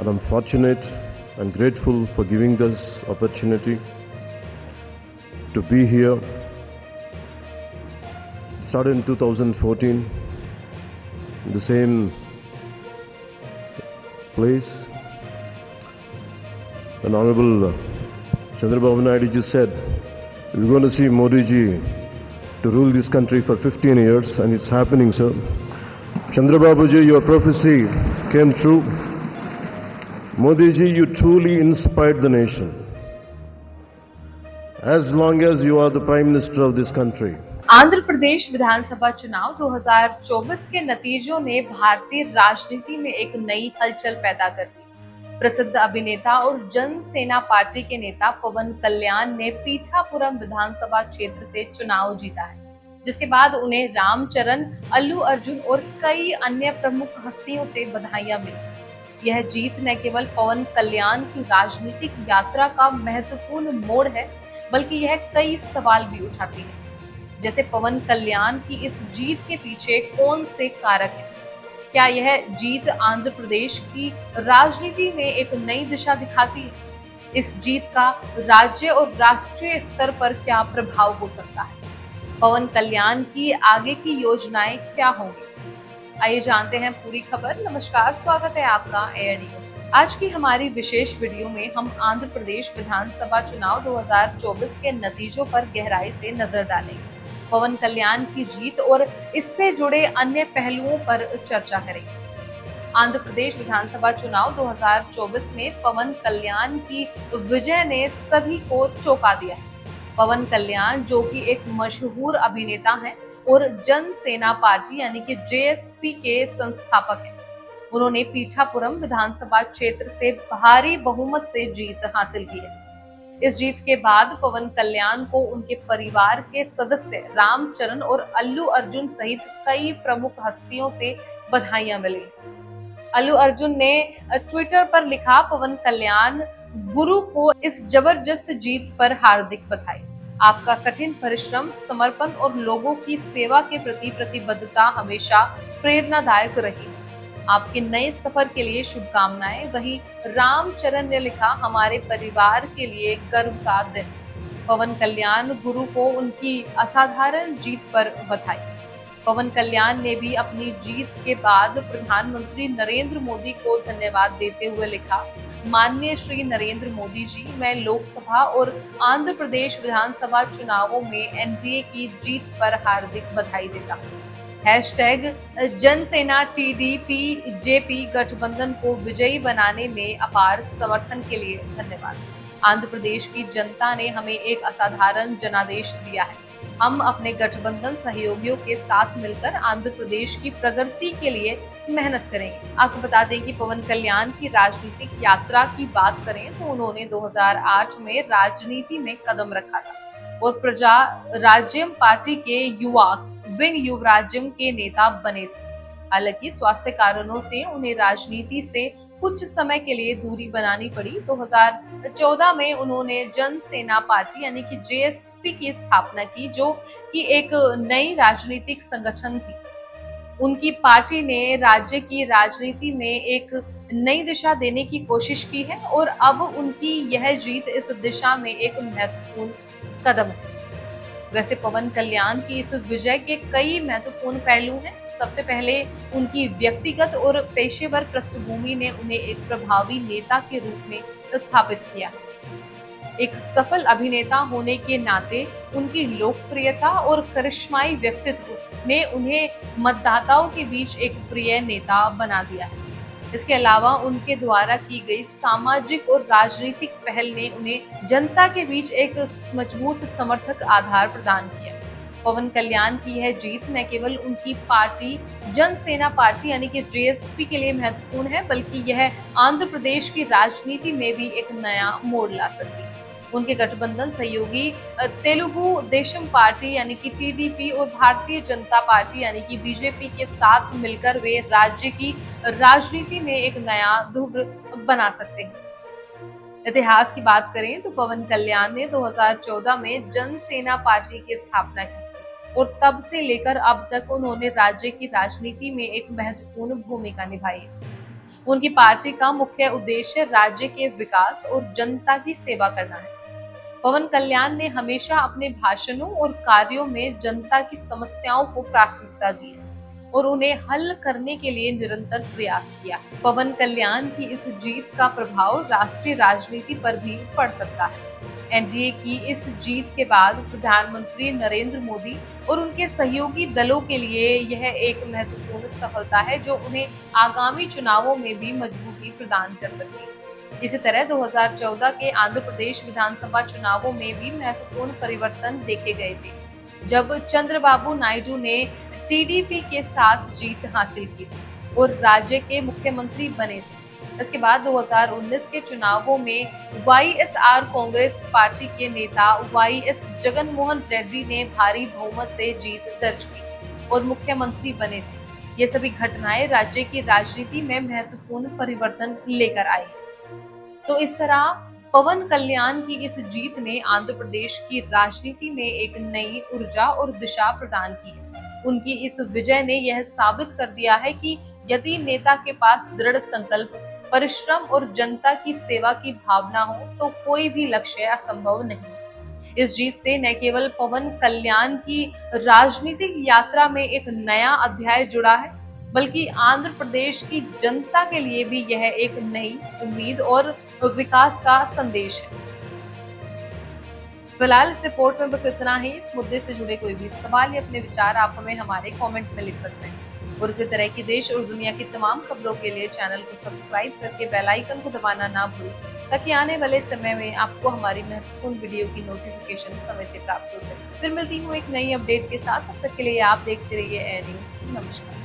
and I'm fortunate and grateful for giving this opportunity to be here. It started in 2014 in the same place. And Honorable Chandrababu Naidu ji said, we're going to see Modi ji to rule this country for 15 years, and it's happening, sir. Chandrababu ji, your prophecy came true. Modi ji, you truly inspired the nation. As long as you are the Prime Minister of this country. Andhra Pradesh विधानसभा चुनाव 2024 के नतीजों ने भारतीय राजनीति में एक नई हलचल पैदा कर दी। प्रसिद्ध अभिनेता और जन सेना पार्टी के नेता पवन कल्याण ने पीठापुरम विधानसभा क्षेत्र से चुनाव जीता है, जिसके बाद उन्हें रामचरण, अल्लू अर्जुन और कई अन्य प्रमुख हस्तियों से बधाइयां मिली। यह जीत न केवल पवन कल्याण की राजनीतिक यात्रा का महत्वपूर्ण मोड़ है, बल्कि यह कई सवाल भी उठाती है, जैसे पवन कल्याण की इस जीत के पीछे कौन से कारक हैं? क्या यह जीत आंध्र प्रदेश की राजनीति में एक नई दिशा दिखाती है? इस जीत का राज्य और राष्ट्रीय स्तर पर क्या प्रभाव हो सकता है? पवन कल्याण की आगे की योजनाएं क्या होंगी? आइए जानते हैं पूरी खबर। नमस्कार, स्वागत है आपका एयर न्यूज। आज की हमारी विशेष वीडियो में हम आंध्र प्रदेश विधानसभा चुनाव 2024 के नतीजों पर गहराई से नजर डालेंगे, पवन कल्याण की जीत और इससे जुड़े अन्य पहलुओं पर चर्चा करेंगे। आंध्र प्रदेश विधानसभा चुनाव 2024 में पवन कल्याण की विजय ने सभी को चौंका दिया है। पवन कल्याण, जो कि एक मशहूर अभिनेता हैं और जन सेना पार्टी यानी कि जेएसपी के संस्थापक हैं, उन्होंने पीठापुरम विधानसभा क्षेत्र से भारी बहुमत से जीत हासिल की है। इस जीत के बाद पवन कल्याण को उनके परिवार के सदस्य रामचरण और अल्लू अर्जुन सहित कई प्रमुख हस्तियों से बधाइयां मिली। अल्लू अर्जुन ने ट्विटर पर लिखा, पवन कल्याण गुरु को इस जबरदस्त जीत पर हार्दिक बधाई। आपका कठिन परिश्रम, समर्पण और लोगों की सेवा के प्रति प्रतिबद्धता हमेशा प्रेरणादायक रही। आपके नए सफर के लिए शुभकामनाएं। वहीं रामचरण ने लिखा, हमारे परिवार के लिए गर्व का दिन। पवन कल्याण गुरु को उनकी असाधारण जीत पर बधाई। पवन कल्याण ने भी अपनी जीत के बाद प्रधानमंत्री नरेंद्र मोदी को धन्यवाद देते हुए लिखा, माननीय श्री नरेंद्र मोदी जी, मैं लोकसभा और आंध्र प्रदेश विधानसभा चुनावों में एनडीए की जीत पर हार्दिक बधाई देता हूँ। हैशटैग जनसेना टीडीपी जेपी गठबंधन को विजयी बनाने में अपार समर्थन के लिए धन्यवाद। आंध्र प्रदेश की जनता ने हमें एक असाधारण जनादेश दिया है। हम अपने गठबंधन सहयोगियों के साथ मिलकर आंध्र प्रदेश की प्रगति के लिए मेहनत करेंगे। आपको बता दें कि पवन कल्याण की राजनीतिक यात्रा की बात करें तो उन्होंने 2008 में राजनीति में कदम रखा था और प्रजा राज्यम पार्टी के युवा विंग युवराज्यम के नेता बने थे। हालांकि स्वास्थ्य कारणों से उन्हें राजनीति से कुछ समय के लिए दूरी बनानी पड़ी। 2014 में उन्होंने जन सेना पार्टी यानी कि जेएसपी की स्थापना की, जो कि एक नई राजनीतिक संगठन थी। उनकी पार्टी ने राज्य की राजनीति में एक नई दिशा देने की कोशिश की है और अब उनकी यह जीत इस दिशा में एक महत्वपूर्ण कदम है। वैसे पवन कल्याण की इस विजय के कई महत्वपूर्ण पहलू हैं। सबसे पहले उनकी व्यक्तिगत और पेशेवर पृष्ठभूमि ने उन्हें एक प्रभावी नेता के रूप में स्थापित किया। एक सफल अभिनेता होने के नाते उनकी लोकप्रियता और करिश्माई व्यक्तित्व ने उन्हें मतदाताओं के बीच एक प्रिय नेता बना दिया है। इसके अलावा उनके द्वारा की गई सामाजिक और राजनीतिक पहल ने उन्हें जनता के बीच एक मजबूत समर्थक आधार प्रदान किया। पवन कल्याण की यह जीत न केवल उनकी पार्टी जन सेना पार्टी यानी कि जेएसपी के लिए महत्वपूर्ण है, बल्कि यह आंध्र प्रदेश की राजनीति में भी एक नया मोड़ ला सकती है। उनके गठबंधन सहयोगी तेलुगु देशम पार्टी यानी कि टीडीपी और भारतीय जनता पार्टी यानी कि बीजेपी के साथ मिलकर वे राज्य की राजनीति में एक नया ध्रुव बना सकते हैं। इतिहास की बात करें तो पवन कल्याण ने 2014 में जन सेना पार्टी की स्थापना की और तब से लेकर अब तक उन्होंने राज्य की राजनीति में एक महत्वपूर्ण भूमिका निभाई है। उनकी पार्टी का मुख्य उद्देश्य राज्य के विकास और जनता की सेवा करना है। पवन कल्याण ने हमेशा अपने भाषणों और कार्यों में जनता की समस्याओं को प्राथमिकता दी है और उन्हें हल करने के लिए निरंतर प्रयास किया। पवन कल्याण की इस जीत का प्रभाव राष्ट्रीय राजनीति पर भी पड़ सकता है। एनडीए की इस जीत के बाद प्रधानमंत्री नरेंद्र मोदी और उनके सहयोगी दलों के लिए यह एक महत्वपूर्ण सफलता है जो उन्हें आगामी चुनावों में भी मजबूती प्रदान कर सकती है। इसी तरह 2014 के आंध्र प्रदेश विधानसभा चुनावों में भी महत्वपूर्ण परिवर्तन देखे गए थे, जब चंद्रबाबू नायडू ने टीडीपी के साथ जीत हासिल की थी और राज्य के मुख्यमंत्री बने थे। इसके बाद 2019 के चुनावों में वाईएसआर कांग्रेस पार्टी के नेता वाईएस जगनमोहन रेड्डी ने भारी बहुमत से जीत दर्ज की और मुख्यमंत्री बने थे। ये सभी घटनाएं राज्य की राजनीति में महत्वपूर्ण परिवर्तन लेकर आई। तो इस तरह पवन कल्याण की इस जीत ने आंध्र प्रदेश की राजनीति में एक नई ऊर्जा और दिशा प्रदान की है। उनकी इस विजय ने यह साबित कर दिया है कि यदि नेता के पास दृढ़ संकल्प, परिश्रम और जनता की सेवा की भावना हो तो कोई भी लक्ष्य असंभव नहीं। इस जीत से न केवल पवन कल्याण की राजनीतिक यात्रा में एक नया अध्याय जुड़ा है, बल्कि आंध्र प्रदेश की जनता के लिए भी यह एक नई उम्मीद और विकास का संदेश है। फिलहाल इस रिपोर्ट में बस इतना ही। इस मुद्दे से जुड़े कोई भी सवाल या अपने विचार आप हमें हमारे कमेंट में लिख सकते हैं और इसी तरह की देश और दुनिया की तमाम खबरों के लिए चैनल को सब्सक्राइब करके बेल आइकन को दबाना ना भूलें ताकि आने वाले समय में आपको हमारी महत्वपूर्ण वीडियो की नोटिफिकेशन समय से प्राप्त हो सके। फिर मिलती हूँ एक नई अपडेट के साथ, तब तक के लिए आप देखते रहिए एयर न्यूज। नमस्कार।